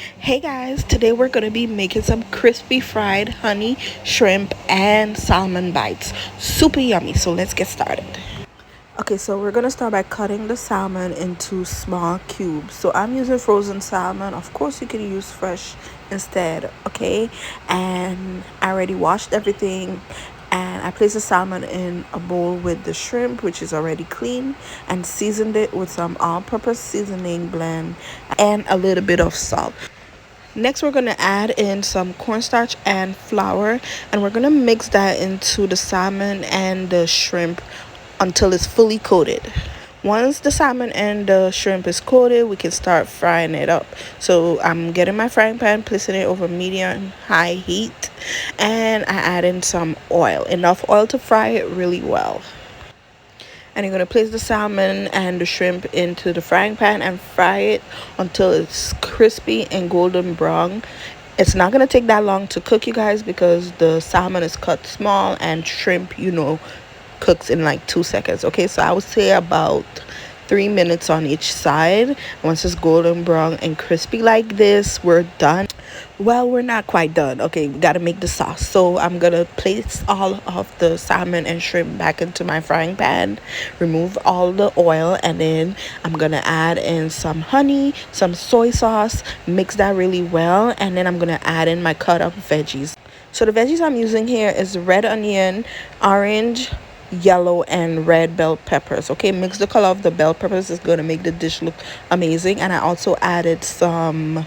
Hey guys, today we're going to be making some crispy fried honey, shrimp, and salmon bites. Super yummy, so let's get started. Okay, so we're going to start by cutting the salmon into small cubes. So I'm using frozen salmon. Of course, you can use fresh instead, okay? And I already washed everything. And I placed the salmon in a bowl with the shrimp, which is already clean, and seasoned it with some all-purpose seasoning blend and a little bit of salt. Next, we're going to add in some cornstarch and flour, and we're going to mix that into the salmon and the shrimp until it's fully coated. Once the salmon and the shrimp is coated, we can start frying it up. So I'm getting my frying pan, placing it over medium high heat, and I add in some oil, enough oil to fry it really well. And you're going to place the salmon and the shrimp into the frying pan and fry it until it's crispy and golden brown. It's not going to take that long to cook, you guys, because the salmon is cut small and shrimp, cooks in like 2 seconds. Okay, so I would say about 3 minutes on each side. Once it's golden brown and crispy like this, we're done. Well, we're not quite done. Okay, we got to make the sauce. So I'm gonna place all of the salmon and shrimp back into my frying pan, remove all the oil, and then I'm gonna add in some honey, some soy sauce, mix that really well, and then I'm gonna add in my cut up veggies. So the veggies I'm using here is red onion, orange, yellow, and red bell peppers. Okay, mix the color of the bell peppers is going to make the dish look amazing. And I also added some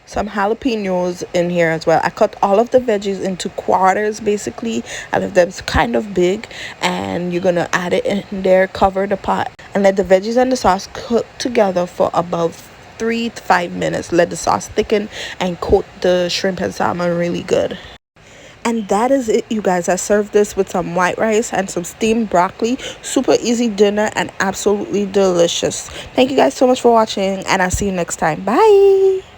jalapeños in here as well. I cut all of the veggies into quarters, basically. I left them kind of big, and you're going to add it in there, cover the pot, and let the veggies and the sauce cook together for about 3 to 5 minutes. Let the sauce thicken and coat the shrimp and salmon really good. And that is it, you guys. I served this with some white rice and some steamed broccoli. Super easy dinner and absolutely delicious. Thank you guys so much for watching, and I'll see you next time. Bye.